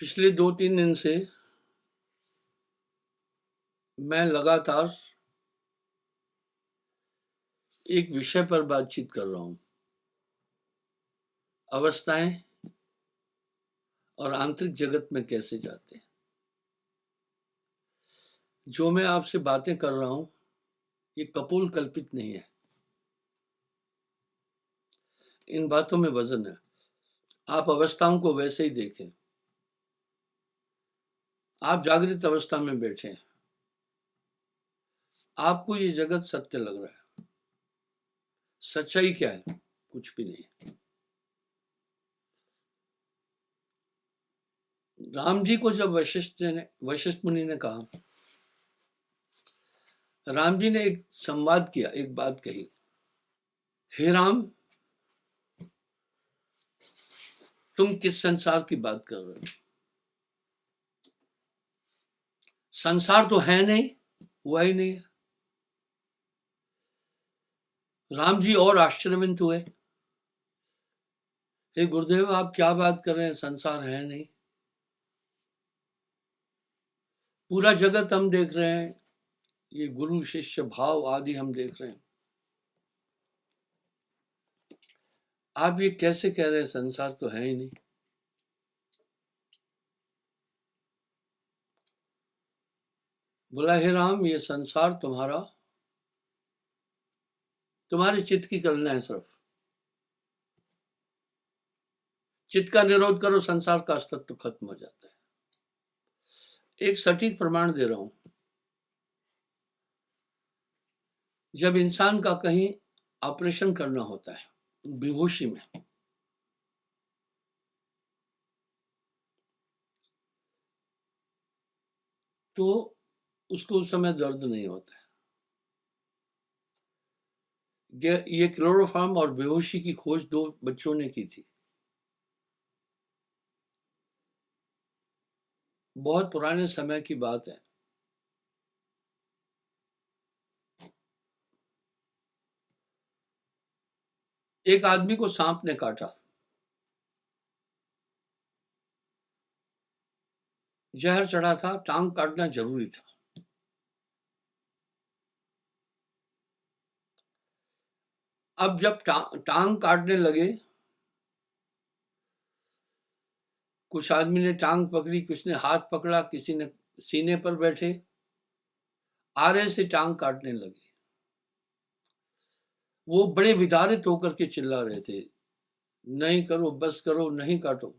पिछले 2-3 दिन से मैं लगातार एक विषय पर बातचीत कर रहा हूँ। अवस्थाएं और आंतरिक जगत में कैसे जाते हैं। जो मैं आपसे बातें कर रहा हूँ ये कपोल कल्पित नहीं है। इन बातों में वजन है। आप अवस्थाओं को वैसे ही देखें। आप जागृत अवस्था में बैठे हैं, आपको ये जगत सत्य लग रहा है। सच्चाई क्या है? कुछ भी नहीं। राम जी को जब वशिष्ठ मुनि ने कहा, राम जी ने एक संवाद किया, एक बात कही, हे राम, तुम किस संसार की बात कर रहे हो? संसार तो है नहीं, हुआ ही नहीं है। राम जी और आश्चर्यचकित हुए, हे गुरुदेव, आप क्या बात कर रहे हैं? संसार है नहीं। पूरा जगत हम देख रहे हैं, ये गुरु शिष्य भाव आदि हम देख रहे हैं। आप ये कैसे कह रहे हैं संसार तो है ही नहीं? बोला, हे राम, ये संसार तुम्हारे चित्त की कल्पना है। सिर्फ चित्त का निरोध करो, संसार का अस्तित्व खत्म हो जाता है। एक सटीक प्रमाण दे रहा हूं। जब इंसान का कहीं ऑपरेशन करना होता है बेहोशी में, तो उसको उस समय दर्द नहीं होता है। ये क्लोरोफॉर्म और बेहोशी की खोज 2 बच्चों ने की थी। बहुत पुराने समय की बात है। एक आदमी को सांप ने काटा। जहर चढ़ा था, टांग काटना जरूरी था। अब जब टांग काटने लगे, कुछ आदमी ने टांग पकड़ी, कुछ ने हाथ पकड़ा, किसी ने सीने पर बैठे, आरे से टांग काटने लगे। वो बड़े विदारित होकर के चिल्ला रहे थे, नहीं करो, बस करो, नहीं काटो।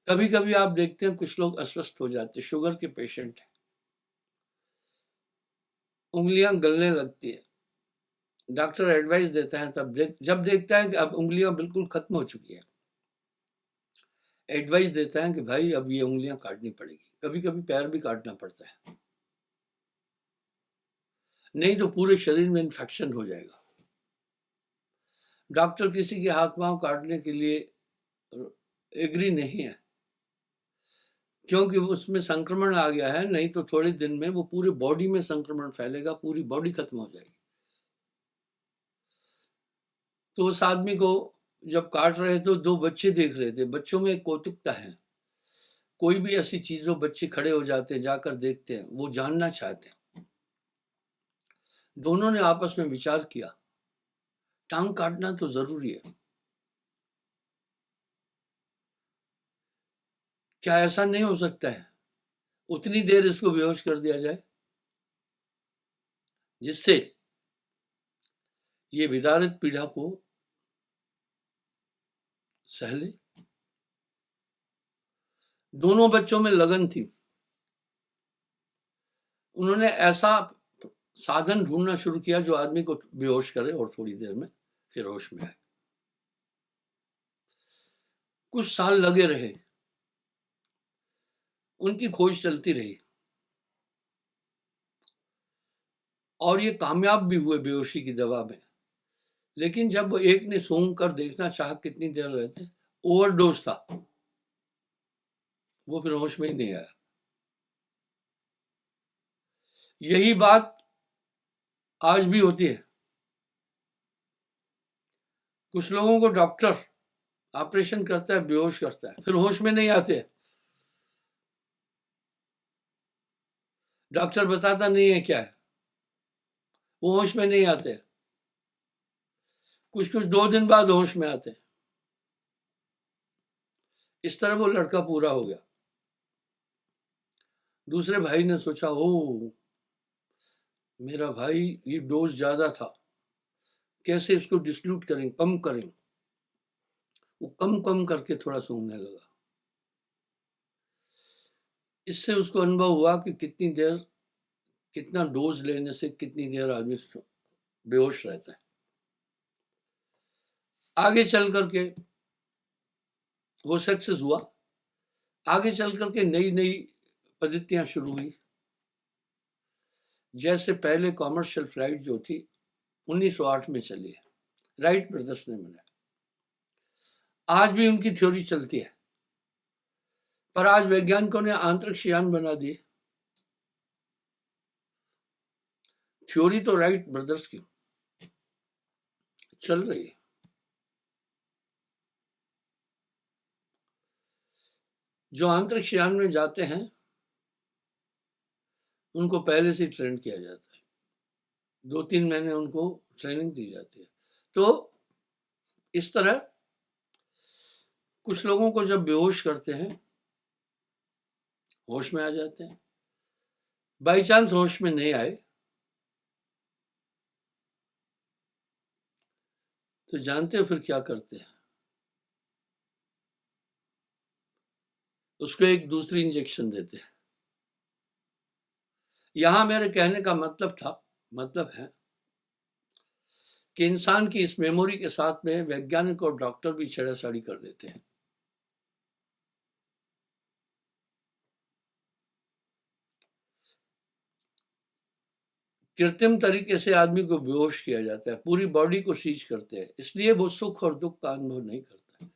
कभी कभी आप देखते हैं कुछ लोग अस्वस्थ हो जाते, शुगर के पेशेंट हैं, उंगलियां गलने लगती है। डॉक्टर एडवाइस देता है, जब देखता है कि अब उंगलियां बिल्कुल खत्म हो चुकी है, एडवाइस देता है कि भाई अब ये उंगलियां काटनी पड़ेगी। कभी कभी पैर भी काटना पड़ता है, नहीं तो पूरे शरीर में इन्फेक्शन हो जाएगा। डॉक्टर किसी के हाथ पांव काटने के लिए एग्री नहीं है, क्योंकि उसमें संक्रमण आ गया है। नहीं तो थोड़े दिन में वो पूरे बॉडी में संक्रमण फैलेगा, पूरी बॉडी खत्म हो जाएगी। तो उस आदमी को जब काट रहे थे, 2 बच्चे देख रहे थे। बच्चों में एक कौतुकता है। कोई भी ऐसी चीज हो, बच्चे खड़े हो जाते हैं, जाकर देखते हैं, वो जानना चाहते हैं। दोनों ने आपस में विचार किया, टांग काटना तो जरूरी है, क्या ऐसा नहीं हो सकता है उतनी देर इसको बेहोश कर दिया जाए जिससे ये विदारित पीड़ा को सहले। दोनों बच्चों में लगन थी। उन्होंने ऐसा साधन ढूंढना शुरू किया जो आदमी को बेहोश करे और थोड़ी देर में फिर होश में आए। कुछ साल लगे रहे, उनकी खोज चलती रही और ये कामयाब भी हुए बेहोशी की दवा में। लेकिन जब एक ने सूंघ कर देखना चाहा कितनी देर रहते, ओवरडोज था, वो फिर होश में ही नहीं आया। यही बात आज भी होती है। कुछ लोगों को डॉक्टर ऑपरेशन करता है, बेहोश करता है, फिर होश में नहीं आते। डॉक्टर बताता नहीं है क्या है, वो होश में नहीं आते। कुछ कुछ 2 दिन बाद होश में आते। इस तरह वो लड़का पूरा हो गया। दूसरे भाई ने सोचा, ओ मेरा भाई ये डोज ज्यादा था, कैसे इसको डिस्ट्रीब्यूट करें, कम करें। वो कम कम करके थोड़ा सूंघने लगा। इससे उसको अनुभव हुआ कि कितनी देर, कितना डोज लेने से कितनी देर आदमी बेहोश रहता है। आगे चल करके वो सक्सेस हुआ। आगे चल करके नई नई पद्धतियां शुरू हुई। जैसे पहले कॉमर्शियल फ्लाइट जो थी 1908 में चली है, राइट ब्रदर्स ने बनाया। आज भी उनकी थ्योरी चलती है, पर आज वैज्ञानिकों ने अंतरिक्ष यान बना दिए। थ्योरी तो राइट ब्रदर्स की चल रही है। जो अंतरिक्ष यान में जाते हैं उनको पहले से ट्रेन किया जाता है, 2-3 महीने उनको ट्रेनिंग दी जाती है। तो इस तरह कुछ लोगों को जब बेहोश करते हैं, होश में आ जाते हैं। बाई चांस होश में नहीं आए तो जानते हो फिर क्या करते हैं? उसको एक दूसरी इंजेक्शन देते हैं। यहां मेरे कहने का मतलब है कि इंसान की इस मेमोरी के साथ में वैज्ञानिक और डॉक्टर भी छेड़छाड़ी कर देते हैं। कृत्रिम तरीके से आदमी को बेहोश किया जाता है, पूरी बॉडी को सीज करते हैं, इसलिए वो सुख और दुख का अनुभव नहीं करता है।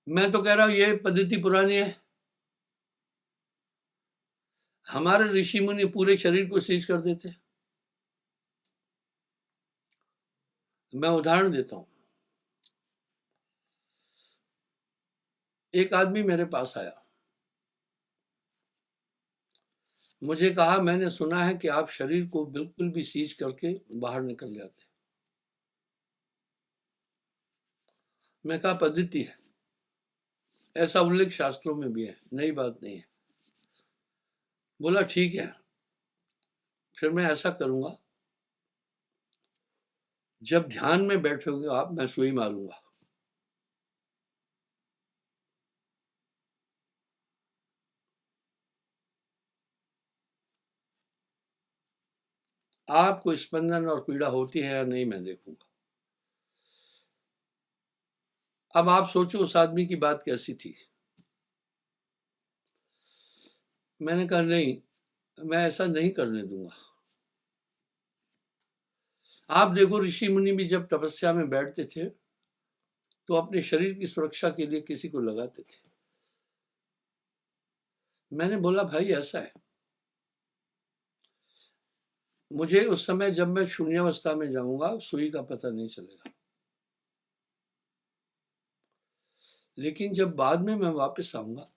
मैं तो कह रहा हूं ये पद्धति पुरानी है। हमारे ऋषि मुनि पूरे शरीर को सीज कर देते। मैं उदाहरण देता हूं। एक आदमी मेरे पास आया, मुझे कहा, मैंने सुना है कि आप शरीर को बिल्कुल भी सीज करके बाहर निकल जाते। मैं कहा पद्धति है, ऐसा उल्लेख शास्त्रों में भी है, नई बात नहीं है। बोला ठीक है, फिर मैं ऐसा करूंगा, जब ध्यान में बैठोगे आप, मैं सुई मारूंगा। आपको स्पंदन और पीड़ा होती है या नहीं मैं देखूंगा। अब आप सोचो उस आदमी की बात कैसी थी। मैंने कहा नहीं, मैं ऐसा नहीं करने दूंगा। आप देखो ऋषि मुनि भी जब तपस्या में बैठते थे तो अपने शरीर की सुरक्षा के लिए किसी को लगाते थे। मैंने बोला भाई ऐसा है, मुझे उस समय जब मैं शून्यावस्था में जाऊंगा सुई का पता नहीं चलेगा, लेकिन जब बाद में मैं वापस आऊंगा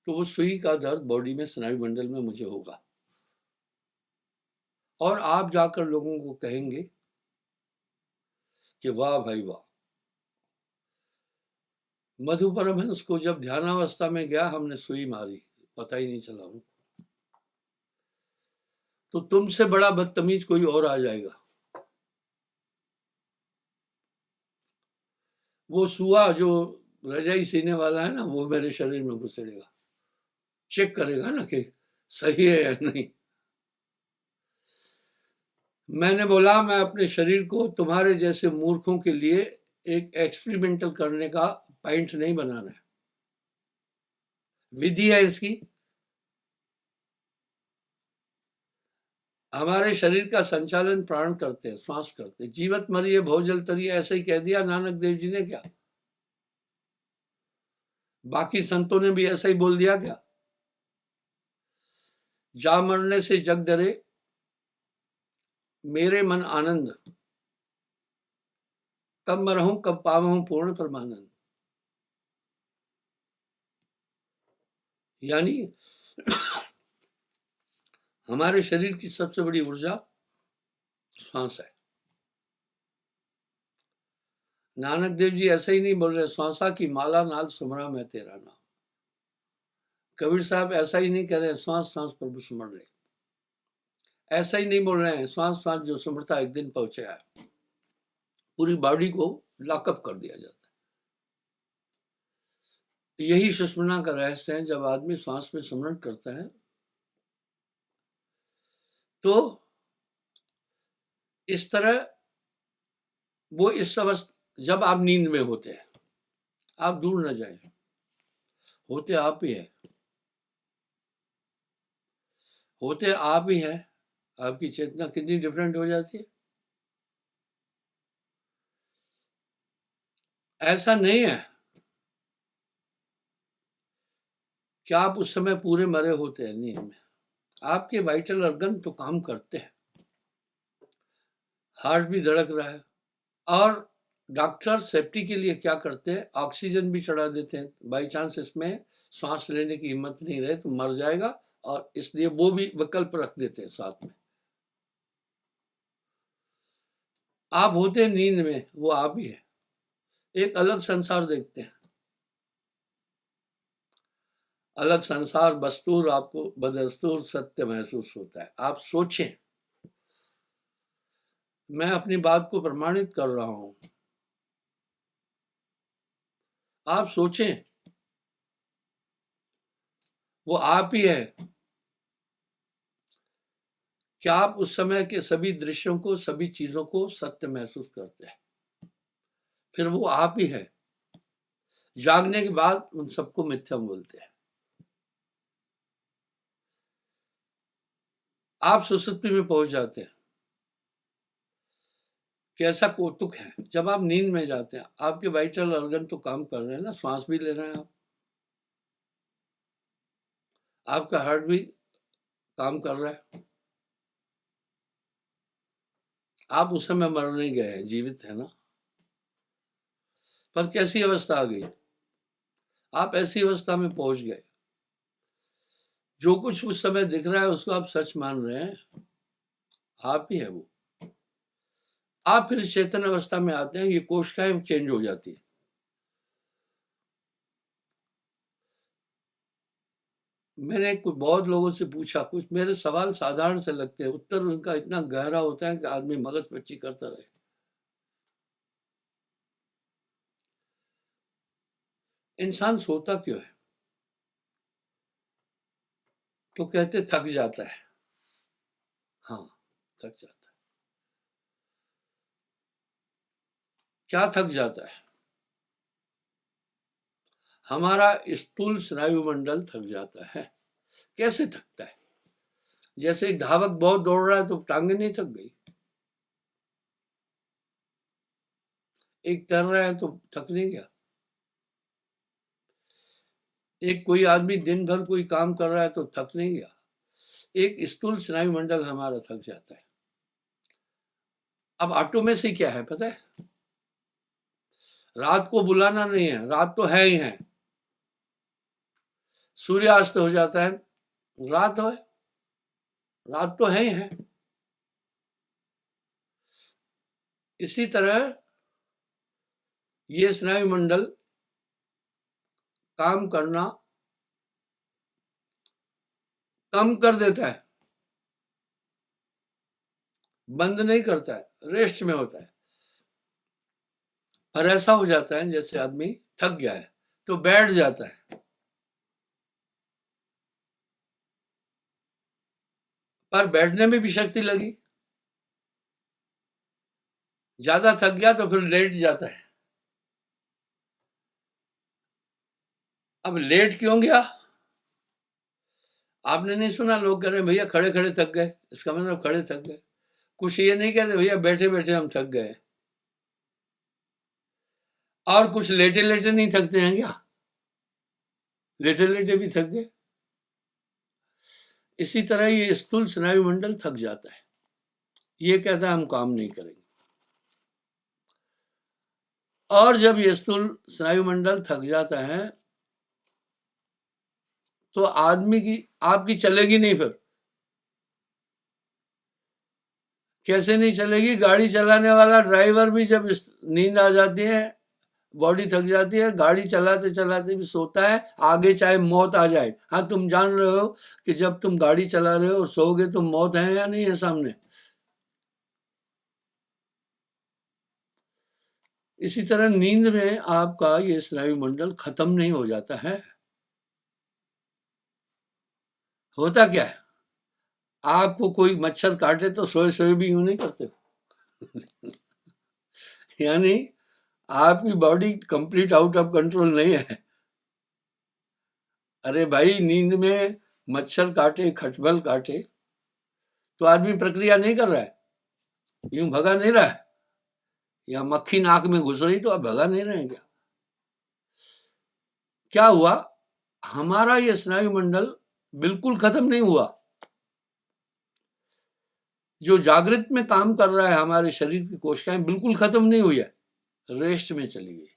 तो वो सुई का दर्द बॉडी में, स्नायु मंडल में मुझे होगा। और आप जाकर लोगों को कहेंगे कि वाह भाई वाह, मधु परमहंस को जब ध्यानावस्था में गया हमने सुई मारी, पता ही नहीं चला उनको। तो तुमसे बड़ा बदतमीज कोई और आ जाएगा। वो सुआ जो रजाई सीने वाला है ना, वो मेरे शरीर में घुसेड़ेगा, चेक करेगा ना कि सही है या नहीं। मैंने बोला मैं अपने शरीर को तुम्हारे जैसे मूर्खों के लिए एक एक्सपेरिमेंटल करने का पॉइंट नहीं बनाना है, विधि है इसकी। हमारे शरीर का संचालन प्राण करते हैं, श्वास करते हैं। जीवत मरिए भोजल तरिए, ऐसे ही कह दिया नानक देव जी ने क्या? बाकी संतों ने भी ऐसा ही बोल दिया क्या? जा मरने से जग डरे, मेरे मन आनंद। कब मरहूं कब पावहूं पूर्ण परमानंद। यानी हमारे शरीर की सबसे बड़ी ऊर्जा श्वास है। नानक देव जी ऐसे ही नहीं बोल रहे, श्वासा की माला नाल सुमरा मैं तेरा नाम। कबीर साहब ऐसा ही नहीं कह रहे श्वास श्वास प्रभु सुमर ले, ऐसा ही नहीं बोल रहे हैं श्वास श्वास जो सुमरता एक दिन पहुंचे है, पूरी बॉडी को लॉकअप कर दिया जाता है। यही सुषमना का रहस्य है। जब आदमी श्वास में सुमरण करता है तो इस तरह वो इस अवस्था, जब आप नींद में होते हैं, आप दूर न जाएं, होते आप ही है, होते आप ही है। आपकी चेतना कितनी डिफरेंट हो जाती है। ऐसा नहीं है कि आप उस समय पूरे मरे होते हैं नींद में। आपके वाइटल ऑर्गन तो काम करते हैं, हार्ट भी धड़क रहा है, और डॉक्टर सेफ्टी के लिए क्या करते हैं, ऑक्सीजन भी चढ़ा देते हैं। बाई चांस इसमें सांस लेने की हिम्मत नहीं रहे तो मर जाएगा, और इसलिए वो भी विकल्प रख देते हैं साथ में। आप होते नींद में, वो आप ही है। एक अलग संसार देखते हैं, अलग संसार बस्तूर आपको बदस्तूर सत्य महसूस होता है। आप सोचें, मैं अपनी बात को प्रमाणित कर रहा हूं, आप सोचें, वो आप ही है। क्या आप उस समय के सभी दृश्यों को, सभी चीजों को सत्य महसूस करते हैं? फिर वो आप ही है। जागने के बाद उन सबको मिथ्या बोलते हैं। आप सुसुप्ति में पहुंच जाते हैं। कैसा कौतुक है, जब आप नींद में जाते हैं आपके वाइटल ऑर्गन तो काम कर रहे हैं ना, श्वास भी ले रहे हैं आप, आपका हार्ट भी काम कर रहा है। आप उस समय मर नहीं गए हैं, जीवित है ना। पर कैसी अवस्था आ गई, आप ऐसी अवस्था में पहुंच गए, जो कुछ उस समय दिख रहा है उसको आप सच मान रहे हैं, आप ही है वो। आप फिर चेतन अवस्था में आते हैं, ये कोशिकाएं चेंज हो जाती है। मैंने कुछ बहुत लोगों से पूछा, कुछ मेरे सवाल साधारण से लगते हैं, उत्तर उनका इतना गहरा होता है कि आदमी मगज पच्ची करता रहे। इंसान सोता क्यों है? तो कहते थक जाता है। हाँ, थक जाता है। क्या थक जाता है? हमारा स्थूल स्नायु मंडल थक जाता है। कैसे थकता है? जैसे एक धावक बहुत दौड़ रहा है तो टांगे नहीं थक गई, एक तैर रहा है तो थक नहीं गया, एक कोई आदमी दिन भर कोई काम कर रहा है तो थक नहीं गया। एक स्थूल स्नायु मंडल हमारा थक जाता है। अब ऑटो में से क्या है पता है? रात को बुलाना नहीं है, रात तो है ही है। सूर्यास्त हो जाता है, रात है, रात तो है ही है। इसी तरह ये स्नायु मंडल काम करना कम कर देता है, बंद नहीं करता है, रेस्ट में होता है। और ऐसा हो जाता है जैसे आदमी थक गया है तो बैठ जाता है, पर बैठने में भी शक्ति लगी। ज्यादा थक गया तो फिर लेट जाता है। अब लेट क्यों गया? आपने नहीं सुना लोग कह रहे हैं भैया खड़े खड़े थक गए, इसका मतलब खड़े थक गए। कुछ ये नहीं कहते भैया बैठे बैठे हम थक गए। और कुछ लेटे लेटे नहीं थकते हैं क्या? लेटे लेटे भी थक गए। इसी तरह ये स्थूल स्नायु मंडल थक जाता है, ये कहता है हम काम नहीं करेंगे। और जब ये स्थूल स्नायुमंडल थक जाता है तो आदमी की आपकी चलेगी नहीं। फिर कैसे नहीं चलेगी? गाड़ी चलाने वाला ड्राइवर भी जब नींद आ जाती है, बॉडी थक जाती है, गाड़ी चलाते चलाते भी सोता है, आगे चाहे मौत आ जाए। हाँ, तुम जान रहे हो कि जब तुम गाड़ी चला रहे हो और सोओगे तो मौत है या नहीं है सामने। इसी तरह नींद में आपका ये स्नायु मंडल खत्म नहीं हो जाता है। होता क्या है, आपको कोई मच्छर काटे तो सोए सोए भी यूं नहीं करते हो। यानी आपकी body complete out of control नहीं है। अरे भाई, नींद में मच्छर काटे, खटमल काटे तो आदमी प्रक्रिया नहीं कर रहा है, यूं भगा नहीं रहा है। या मक्खी नाक में घुस रही तो आप भगा नहीं रहे हैं क्या? क्या हुआ, हमारा ये स्नायु मंडल बिल्कुल खत्म नहीं हुआ। जो जागृत में काम कर रहा है, हमारे शरीर की कोशिकाएं बिल्कुल खत्म नहीं हुई है, रेस्ट में चली गई।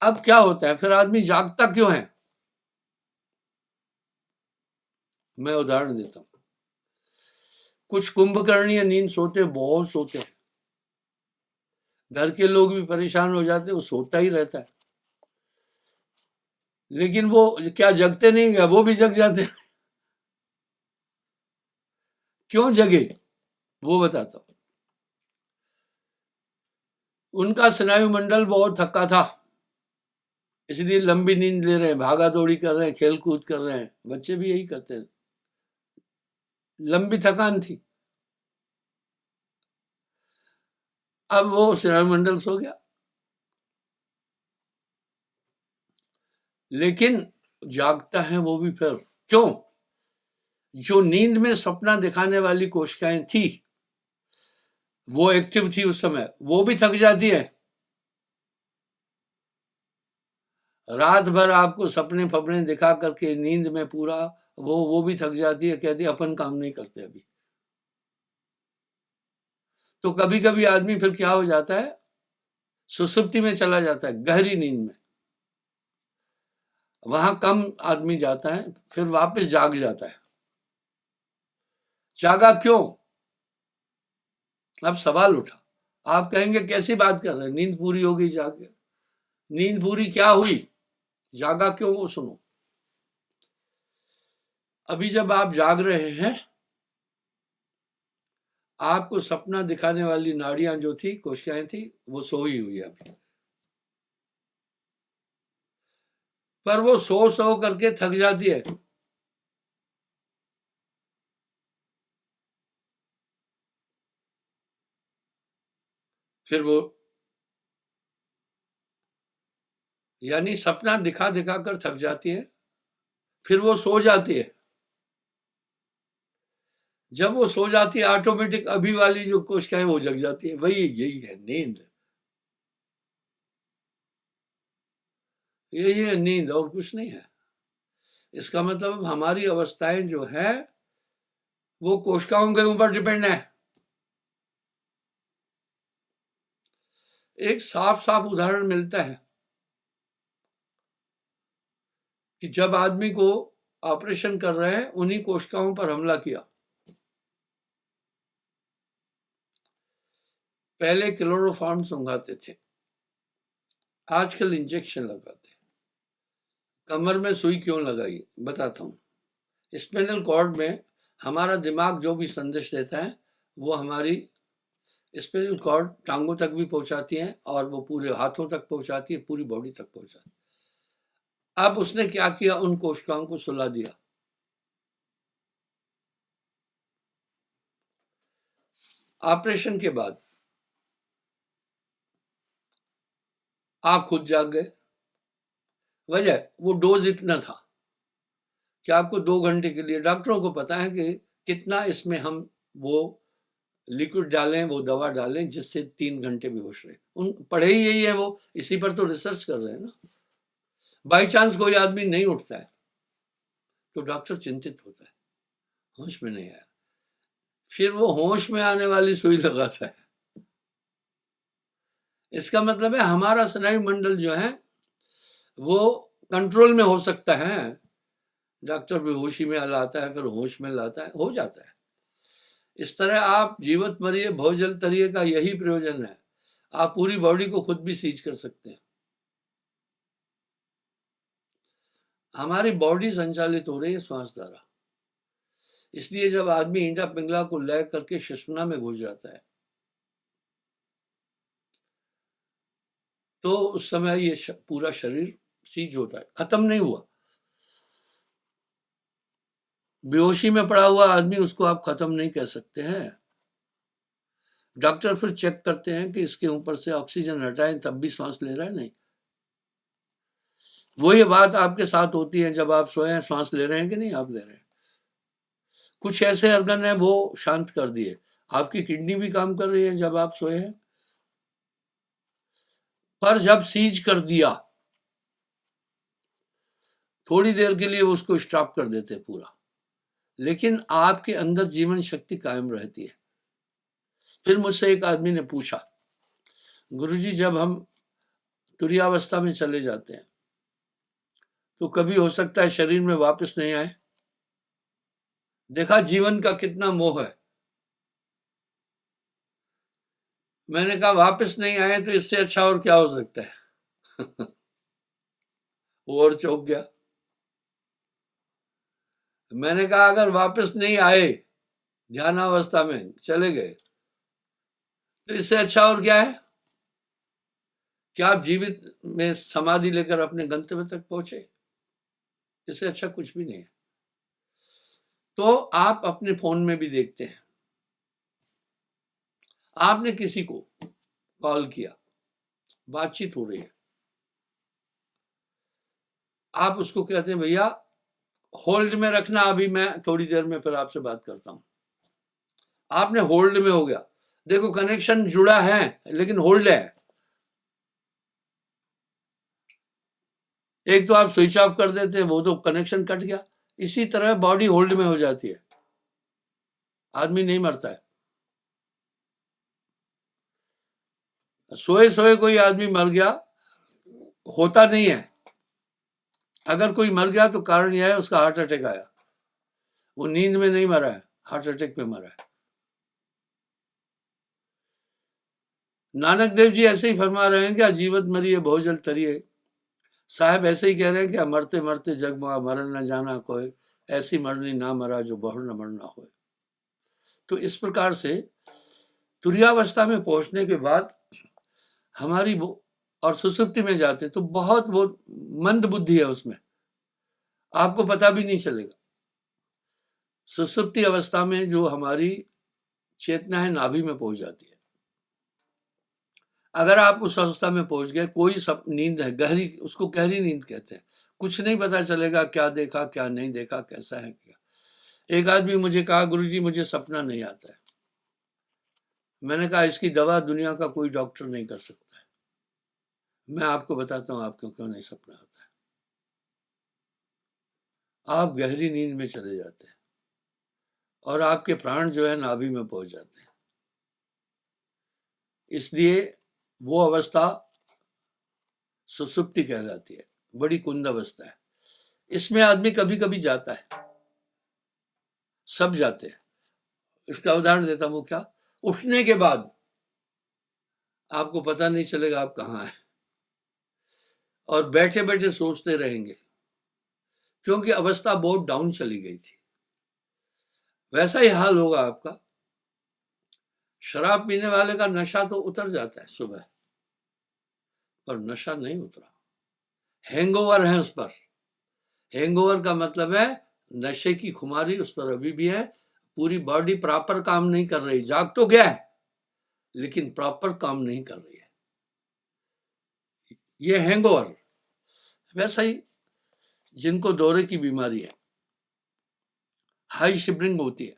अब क्या होता है, फिर आदमी जागता क्यों है? मैं उदाहरण देता हूं। कुछ कुंभकर्णीय नींद सोते, बहुत सोते हैं, घर के लोग भी परेशान हो जाते हैं, वो सोता ही रहता है। लेकिन वो क्या जगते नहीं है? वो भी जग जाते हैं। क्यों जगे वो बताता हूं। उनका स्नायु मंडल बहुत थका था, इसलिए लंबी नींद ले रहे हैं, भागा दौड़ी कर रहे हैं, खेल कूद कर रहे हैं। बच्चे भी यही करते हैं, लंबी थकान थी। अब वो स्नायु मंडल सो गया, लेकिन जागता है वो भी फिर। क्यों? जो नींद में सपना दिखाने वाली कोशिकाएं थी, वो एक्टिव थी उस समय, वो भी थक जाती है। रात भर आपको सपने फपने दिखा करके नींद में पूरा वो भी थक जाती है, कहती है अपन काम नहीं करते अभी। तो कभी कभी आदमी फिर क्या हो जाता है, सुसुप्ति में चला जाता है, गहरी नींद में। वहां कम आदमी जाता है, फिर वापस जाग जाता है। जागा क्यों? अब सवाल उठा। आप कहेंगे कैसी बात कर रहे हैं, नींद पूरी हो गई जाके। नींद पूरी क्या हुई, जागा क्यों, वो सुनो। अभी जब आप जाग रहे हैं, आपको सपना दिखाने वाली नाड़ियां जो थी, कोशिकाएं थी, वो सोई हुई है अभी। पर वो सो करके थक जाती है। फिर वो, यानी सपना दिखा दिखा कर थक जाती है, फिर वो सो जाती है। जब वो सो जाती है, ऑटोमेटिक अभी वाली जो कोशिकाएं वो जग जाती है। वही, यही है नींद, यही है नींद, और कुछ नहीं है। इसका मतलब हमारी अवस्थाएं जो है वो कोशिकाओं के ऊपर डिपेंड है। एक साफ साफ उदाहरण मिलता है कि जब आदमी को ऑपरेशन कर रहे हैं, उन्हीं कोशिकाओं पर हमला किया। पहले क्लोरोफॉर्म सुंघाते थे, आजकल इंजेक्शन लगाते हैं। कमर में सुई क्यों लगाई, बताता हूँ। स्पिनल कॉर्ड में हमारा दिमाग जो भी संदेश देता है, वो हमारी स्पिनल कॉर्ड टांगों तक भी पहुंचाती है, और वो पूरे हाथों तक पहुंचाती है, पूरी बॉडी तक पहुंचाती है। अब उसने क्या किया, उन कोशिकाओं को सुला दिया। ऑपरेशन के बाद आप खुद जाग गए। वजह, वो डोज इतना था कि आपको 2 घंटे के लिए, डॉक्टरों को पता है कि कितना इसमें हम वो लिक्विड डालें, वो दवा डालें जिससे 3 घंटे बेहोश रहे। उन पढ़े ही यही है, वो इसी पर तो रिसर्च कर रहे हैं ना। बाई चांस कोई आदमी नहीं उठता है तो डॉक्टर चिंतित होता है, होश में नहीं आया। फिर वो होश में आने वाली सुई लगाता है। इसका मतलब है हमारा स्नायु मंडल जो है वो कंट्रोल में हो सकता है। डॉक्टर बेहोशी में लाता है, फिर होश में लाता है, हो जाता है। इस तरह आप जीवित मरिए भवजल तरिए का यही प्रयोजन है। आप पूरी बॉडी को खुद भी सीज कर सकते हैं। हमारी बॉडी संचालित हो रही है श्वास द्वारा। इसलिए जब आदमी ईंटा पिंगला को लय करके सुषुम्ना में घुस जाता है तो उस समय ये पूरा शरीर सीज होता है, खत्म नहीं हुआ। बेहोशी में पड़ा हुआ आदमी, उसको आप खत्म नहीं कह सकते हैं। डॉक्टर फिर चेक करते हैं कि इसके ऊपर से ऑक्सीजन हटाएं, तब भी सांस ले रहा है नहीं। वही बात आपके साथ होती है जब आप सोए हैं, सांस ले रहे हैं कि नहीं आप ले रहे हैं। कुछ ऐसे ऑर्गन है वो शांत कर दिए। आपकी किडनी भी काम कर रही है जब आप सोए हैं, पर जब सीज कर दिया थोड़ी देर के लिए उसको स्टॉप कर देते पूरा, लेकिन आपके अंदर जीवन शक्ति कायम रहती है। फिर मुझसे एक आदमी ने पूछा, गुरुजी जब हम तुरीयावस्था में चले जाते हैं तो कभी हो सकता है शरीर में वापस नहीं आए। देखा जीवन का कितना मोह है। मैंने कहा वापस नहीं आए तो इससे अच्छा और क्या हो सकता है। वो और चौंक गया। मैंने कहा अगर वापस नहीं आए, ध्यानावस्था में चले गए, तो इससे अच्छा और क्या है। क्या आप जीवित में समाधि लेकर अपने गंतव्य तक पहुंचे? इससे अच्छा कुछ भी नहीं है। तो आप अपने फोन में भी देखते हैं, आपने किसी को कॉल किया, बातचीत हो रही है, आप उसको कहते हैं भैया होल्ड में रखना, अभी मैं थोड़ी देर में फिर आपसे बात करता हूं। आपने होल्ड में हो गया। देखो कनेक्शन जुड़ा है लेकिन होल्ड है। एक तो आप स्विच ऑफ कर देते हैं, वो तो कनेक्शन कट गया। इसी तरह बॉडी होल्ड में हो जाती है, आदमी नहीं मरता है। सोए सोए कोई आदमी मर गया होता नहीं है। अगर कोई मर गया तो कारण यह है उसका हार्ट अटैक आया। वो नींद में नहीं मरा है, हार्ट अटैक में मरा है। नानक देव जी ऐसे ही फरमा रहे हैं कि जीवत मरिए भोजल तरिए। साहब ऐसे ही कह रहे हैं कि मरते मरते जग मरण न जाना कोई, ऐसी मरनी ना मरा जो बहुर न मरना हो। तो इस प्रकार से तुरीयावस्था में पहुंचने के बाद हमारी वो और सुसुप्ति में जाते तो बहुत वो मंद बुद्धि है उसमें, आपको पता भी नहीं चलेगा। सुसुप्ति अवस्था में जो हमारी चेतना है नाभि में पहुंच जाती है। अगर आप उस अवस्था में पहुंच गए, कोई सब नींद है गहरी, उसको गहरी नींद कहते हैं, कुछ नहीं पता चलेगा क्या देखा क्या नहीं देखा, कैसा है क्या। एक आदमी मुझे कहा गुरुजी मुझे सपना नहीं आता है। मैंने कहा इसकी दवा दुनिया का कोई डॉक्टर नहीं कर सकता है। मैं आपको बताता हूं आपको क्यों नहीं सपना आता है। आप गहरी नींद में चले जाते हैं और आपके प्राण जो है नाभि में पहुंच जाते हैं। इसलिए वो अवस्था सुसुप्ति कहलाती है, बड़ी कुंद अवस्था है। इसमें आदमी कभी कभी जाता है, सब जाते हैं। इसका उदाहरण देता हूं, क्या उठने के बाद आपको पता नहीं चलेगा आप कहाँ हैं, और बैठे बैठे सोचते रहेंगे क्योंकि अवस्था बहुत डाउन चली गई थी। वैसा ही हाल होगा आपका। शराब पीने वाले का नशा तो उतर जाता है सुबह, पर नशा नहीं उतरा, हैंगओवर है उस पर। हैंगओवर का मतलब है नशे की खुमारी उस पर अभी भी है। पूरी बॉडी प्रॉपर काम नहीं कर रही, जाग तो गया है लेकिन प्रॉपर काम नहीं कर रही है, ये हैंगओवर। वैसा ही जिनको दौरे की बीमारी है, हाई शिवरिंग होती है,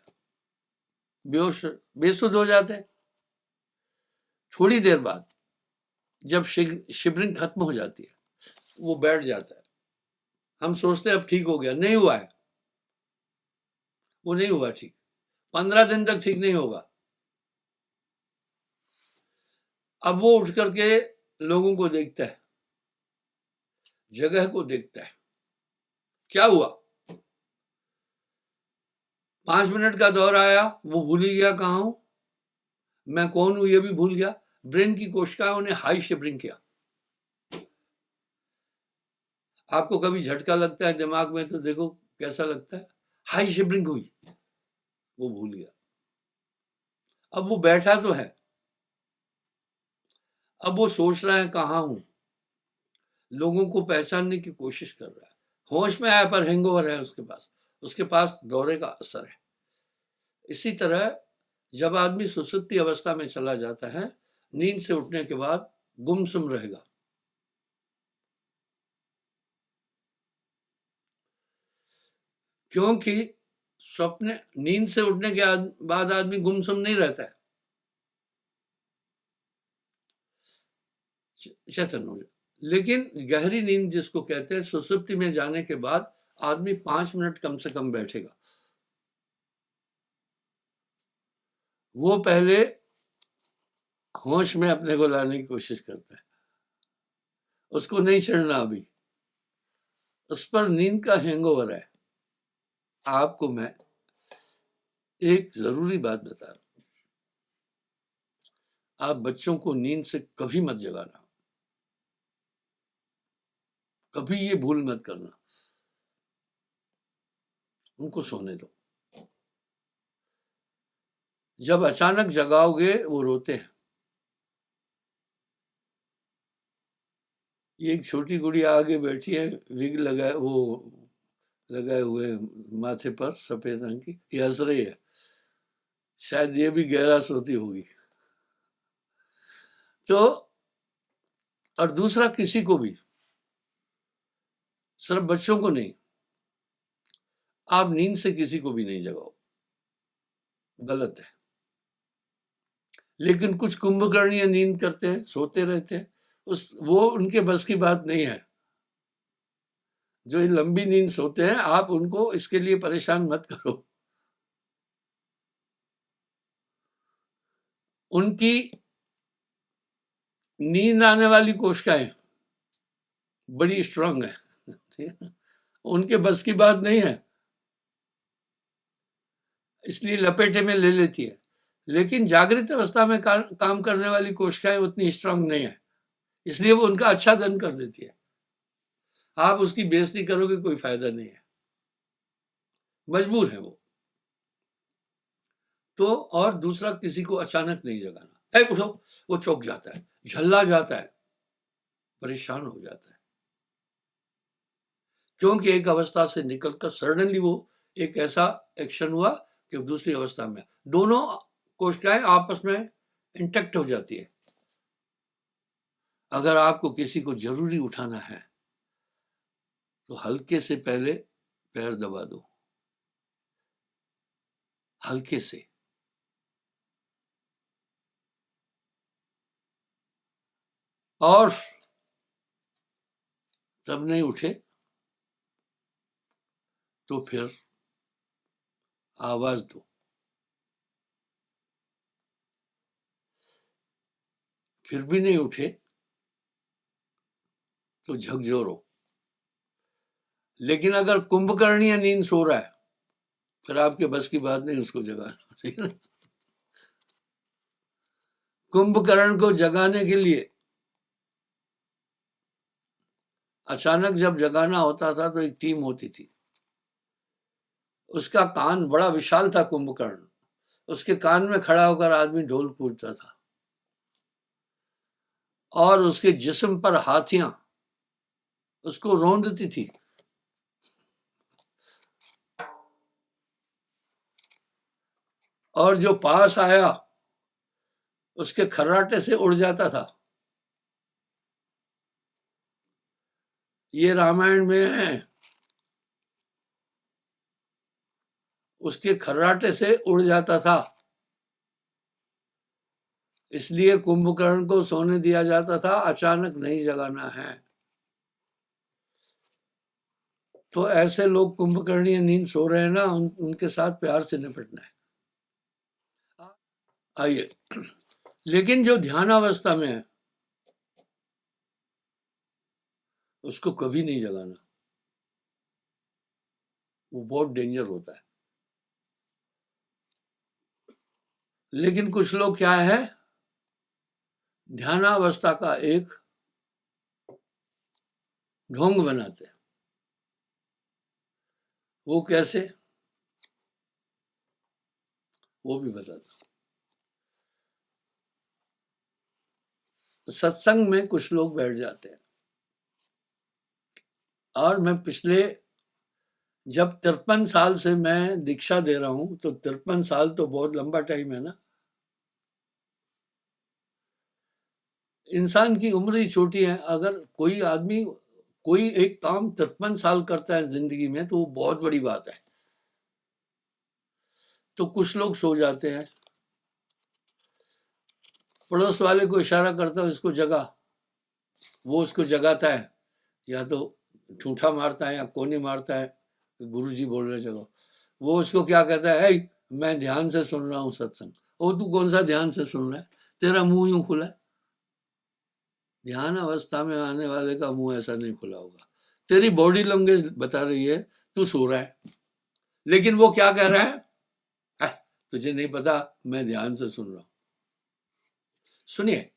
बेहोश बेसुध हो जाते हैं। थोड़ी देर बाद जब शिवरिंग खत्म हो जाती है वो बैठ जाता है। हम सोचते हैं अब ठीक हो गया, नहीं हुआ है, वो नहीं हुआ ठीक। 15 दिन तक ठीक नहीं होगा। अब वो उठ करके लोगों को देखता है, जगह को देखता है, क्या हुआ? 5 मिनट का दौर आया, वो भूल ही गया कहाँ हूं, मैं कौन हूं ये भी भूल गया। ब्रेन की कोशिकाओं ने हाई शिवरिंग किया। आपको कभी झटका लगता है दिमाग में तो देखो कैसा लगता है, हाई शिवरिंग हुई, वो भूल गया। अब वो बैठा तो है, अब वो सोच रहा है कहाँ हूं, लोगों को पहचानने की कोशिश कर रहा है, होश में आया पर हैंगओवर है उसके पास दौरे का असर है। इसी तरह जब आदमी सुसुप्ति अवस्था में चला जाता है, नींद से उठने के बाद गुमसुम रहेगा। क्योंकि स्वप्न, नींद से उठने के बाद आदमी गुमसुम नहीं रहता है, चेतन हो जाता। लेकिन गहरी नींद जिसको कहते हैं, सुसुप्ति में जाने के बाद आदमी 5 मिनट कम से कम बैठेगा। वो पहले होश में अपने को लाने की कोशिश करता है, उसको नहीं चढ़ना अभी, उस पर नींद का हैंगओवर है। आपको मैं एक जरूरी बात बता रहा हूं, आप बच्चों को नींद से कभी मत जगाना, कभी ये भूल मत करना, उनको सोने दो। जब अचानक जगाओगे वो रोते हैं। ये एक छोटी गुड़िया आगे बैठी है, विग लगाए, वो लगाए हुए माथे पर सफेद रंग की, ये हंस रही है, शायद ये भी गहरा सोती होगी। तो और दूसरा, किसी को भी, सिर्फ बच्चों को नहीं, आप नींद से किसी को भी नहीं जगाओ, गलत है। लेकिन कुछ कुंभकर्णीय नींद करते हैं, सोते रहते हैं, वो उनके बस की बात नहीं है। जो लंबी नींद सोते हैं, आप उनको इसके लिए परेशान मत करो। उनकी नींद आने वाली कोशिकाएं बड़ी स्ट्रांग है, उनके बस की बात नहीं है, इसलिए लपेटे में ले लेती है। लेकिन जागृत अवस्था में काम करने वाली कोशिकाएं उतनी स्ट्रांग नहीं है, इसलिए वो उनका अच्छा दन कर देती है। आप उसकी बेइज्जती करोगे, कोई फायदा नहीं है, मजबूर है वो। तो और दूसरा, किसी को अचानक नहीं जगाना। उठो, वो चौंक जाता है, झल्ला जाता है, परेशान हो जाता है, क्योंकि एक अवस्था से निकलकर सडनली वो एक ऐसा एक्शन हुआ कि दूसरी अवस्था में दोनों कोशिकाएं आपस में इंटैक्ट हो जाती है। अगर आपको किसी को जरूरी उठाना है तो हल्के से पहले पैर दबा दो, हल्के से, और तब नहीं उठे तो फिर आवाज दो, फिर भी नहीं उठे तो झकझोरो। लेकिन अगर कुंभकर्णीय नींद सो रहा है, फिर आपके बस की बात नहीं उसको जगाना। कुंभकर्ण को जगाने के लिए अचानक जब जगाना होता था तो एक टीम होती थी, उसका कान बड़ा विशाल था कुंभकर्ण, उसके कान में खड़ा होकर आदमी ढोल कूदता था, और उसके जिस्म पर हाथियां उसको रौंदती थी, और जो पास आया उसके खर्राटे से उड़ जाता था। ये रामायण में है, उसके खर्राटे से उड़ जाता था, इसलिए कुंभकर्ण को सोने दिया जाता था, अचानक नहीं जगाना है। तो ऐसे लोग कुंभकर्णीय नींद सो रहे हैं ना, उनके साथ प्यार से निपटना है। आइए, लेकिन जो ध्यान अवस्था में है उसको कभी नहीं जगाना, वो बहुत डेंजर होता है। लेकिन कुछ लोग क्या है, ध्यानावस्था का एक ढोंग बनाते हैं। वो कैसे, वो भी बताता हूं। सत्संग में कुछ लोग बैठ जाते हैं, और मैं पिछले जब 53 साल से मैं दीक्षा दे रहा हूं, तो 53 साल तो बहुत लंबा टाइम है ना। इंसान की उम्र ही छोटी है। अगर कोई आदमी कोई एक काम 53 साल करता है जिंदगी में, तो वो बहुत बड़ी बात है। तो कुछ लोग सो जाते हैं, पड़ोस वाले को इशारा करता है उसको जगा, वो उसको जगाता है, या तो ठूठा मारता है या कोने मारता है, गुरुजी बोल रहे जगो। वो उसको क्या कहता है, मैं ध्यान से सुन रहा हूँ सत्संग। ओ तू कौन सा ध्यान से सुन रहा है, तेरा मुंह यूं खुला है। ध्यान अवस्था में आने वाले का मुंह ऐसा नहीं खुला होगा। तेरी बॉडी लैंग्वेज बता रही है तू सो रहा है, लेकिन वो क्या कह रहा है, तुझे नहीं पता मैं ध्यान से सुन रहा हूं। सुनिए,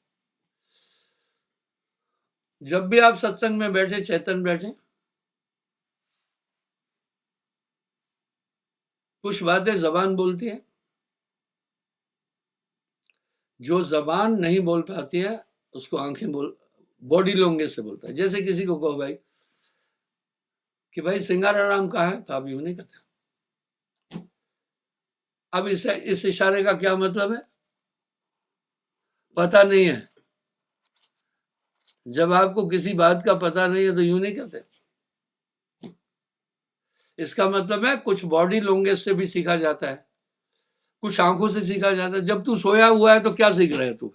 जब भी आप सत्संग में बैठे, चैतन बैठे, कुछ बातें जबान बोलती है, जो जबान नहीं बोल पाती है उसको आंखें बोल, बॉडी लैंग्वेज से बोलता है। जैसे किसी को कहो भाई कि भाई सिंगाराराम कहाँ है, तो आप यूं नहीं करते। अब इस इशारे का क्या मतलब है, पता नहीं है। जब आपको किसी बात का पता नहीं है तो यूं नहीं करते। इसका मतलब है कुछ बॉडी लैंग्वेज से भी सीखा जाता है, कुछ आंखों से सीखा जाता है। जब तू सोया हुआ है तो क्या सीख रहे है तू,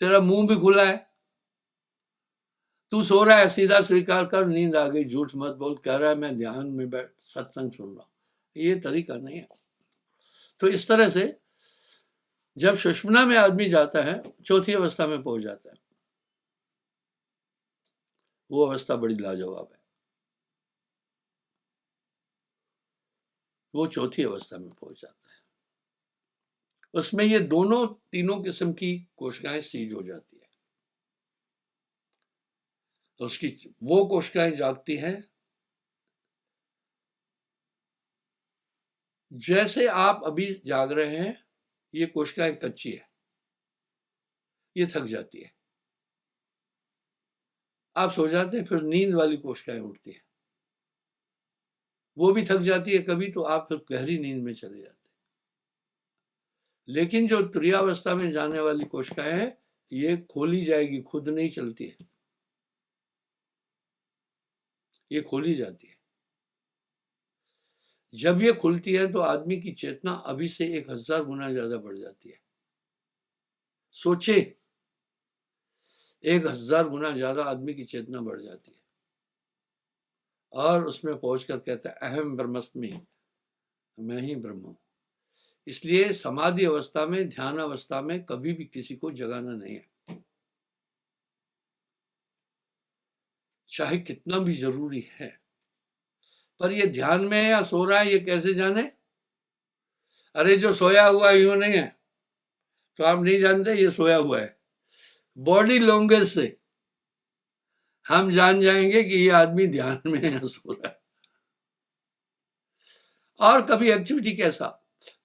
तेरा मुंह भी खुला है, तू सो रहा है, सीधा स्वीकार कर नींद आ गई, झूठ मत बोल। कह रहा है मैं ध्यान में बैठ सत्संग सुन रहा हूं, ये तरीका नहीं है। तो इस तरह से जब सुषुम्ना में आदमी जाता है, चौथी अवस्था में पहुंच जाता है, वो अवस्था बड़ी लाजवाब है। वो चौथी अवस्था में पहुंच जाता है, उसमें ये दोनों तीनों किस्म की कोशिकाएं सीज हो जाती है। तो उसकी वो कोशिकाएं जागती हैं जैसे आप अभी जाग रहे हैं। ये कोशिकाएं कच्ची है, ये थक जाती है, आप सो जाते हैं, फिर नींद वाली कोशिकाएं उठती है, वो भी थक जाती है कभी, तो आप फिर गहरी नींद में चले जाते हैं। लेकिन जो तुरीयावस्था में जाने वाली कोशिकाएं हैं, ये खोली जाएगी, खुद नहीं चलती है, ये खोली जाती है। जब ये खुलती है तो आदमी की चेतना अभी से 1000 गुना ज्यादा बढ़ जाती है। सोचे, 1000 गुना ज्यादा आदमी की चेतना बढ़ जाती है, और उसमें पहुंचकर कहता है अहम ब्रह्मस्मि, मैं ही ब्रह्म हूं। इसलिए समाधि अवस्था में, ध्यान अवस्था में कभी भी किसी को जगाना नहीं है, चाहे कितना भी जरूरी है। पर ये ध्यान में है या सो रहा है, ये कैसे जाने? अरे जो सोया हुआ यूं नहीं है, तो आप नहीं जानते ये सोया हुआ है। बॉडी लैंग्वेज से हम जान जाएंगे कि ये आदमी ध्यान में है या सो रहा है। और कभी एक्टिविटी कैसा,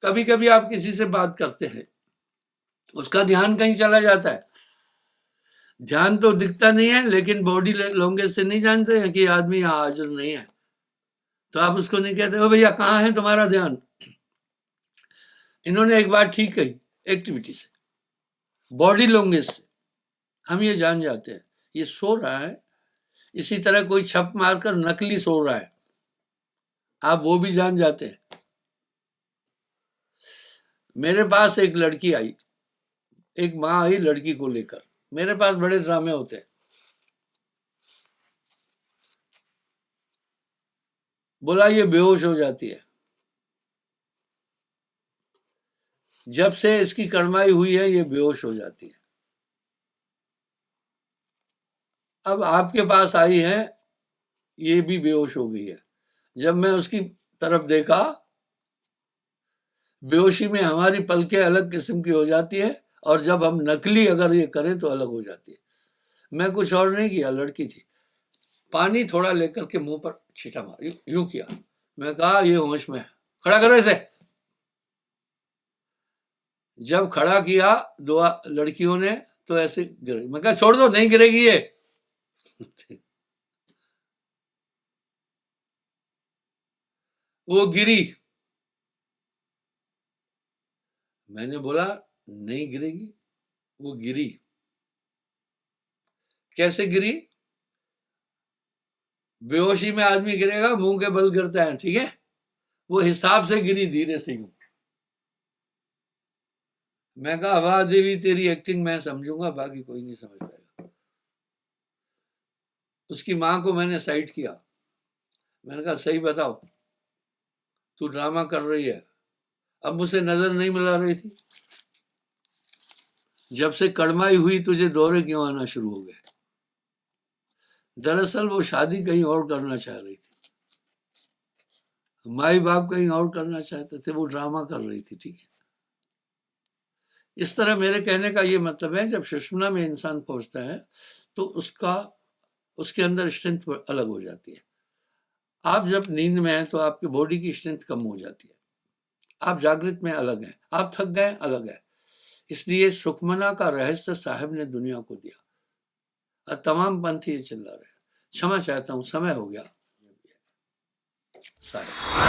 कभी कभी आप किसी से बात करते हैं, उसका ध्यान कहीं चला जाता है। ध्यान तो दिखता नहीं है, लेकिन बॉडी लैंग्वेज से नहीं जानते हैं कि आदमी यहाँ हाजिर नहीं है, तो आप उसको नहीं कहते ओ भैया कहाँ है तुम्हारा ध्यान। इन्होंने एक बात ठीक कही, एक्टिविटी से, बॉडी लैंग्वेज से हम ये जान जाते हैं ये सो रहा है। इसी तरह कोई छप मारकर नकली सो रहा है, आप वो भी जान जाते हैं। मेरे पास एक लड़की आई, एक माँ आई लड़की को लेकर, मेरे पास बड़े ड्रामे होते हैं। बोला ये बेहोश हो जाती है। जब से इसकी कड़माई हुई है ये बेहोश हो जाती है। अब आपके पास आई है, ये भी बेहोश हो गई है। जब मैं उसकी तरफ देखा, बेहोशी में हमारी पलकें अलग किस्म की हो जाती है, और जब हम नकली अगर ये करें तो अलग हो जाती है। मैं कुछ और नहीं किया, लड़की थी, पानी थोड़ा लेकर के मुंह पर छींटा मार, यूं किया। मैं कहा ये होश में है, खड़ा करो इसे। जब खड़ा किया दो लड़कियों ने तो ऐसे गिर, मैं कहा छोड़ दो, नहीं गिरेगी ये। वो गिरी। मैंने बोला नहीं गिरेगी, वो गिरी। कैसे गिरी? बेहोशी में आदमी गिरेगा, मुंह के बल गिरता है, ठीक है, वो हिसाब से गिरी, धीरे से यूं। मैं कहा वाह देवी, तेरी एक्टिंग मैं समझूंगा, बाकी कोई नहीं समझ पाएगा। उसकी मां को मैंने साइड किया, मैंने कहा सही बताओ, तू ड्रामा कर रही है। अब मुझसे नजर नहीं मिला रही थी। जब से कड़माई हुई तुझे दौरे क्यों आना शुरू हो गए? दरअसल वो शादी कहीं और करना चाह रही थी, माई बाप कहीं और करना चाहते थे, वो ड्रामा कर रही थी, ठीक है। इस तरह मेरे कहने का ये मतलब है, जब सुषुम्ना में इंसान पहुंचता है तो उसके अंदर स्ट्रेंथ अलग हो जाती है। आप जब नींद में हैं तो आपकी बॉडी की स्ट्रेंथ कम हो जाती है, आप जागृत में अलग हैं, आप थक गए अलग है। इसलिए सुखमना का रहस्य साहब ने दुनिया को दिया, और तमाम पंथी ये चिल्ला रहे हैं। क्षमा चाहता हूं, समय हो गया साहब।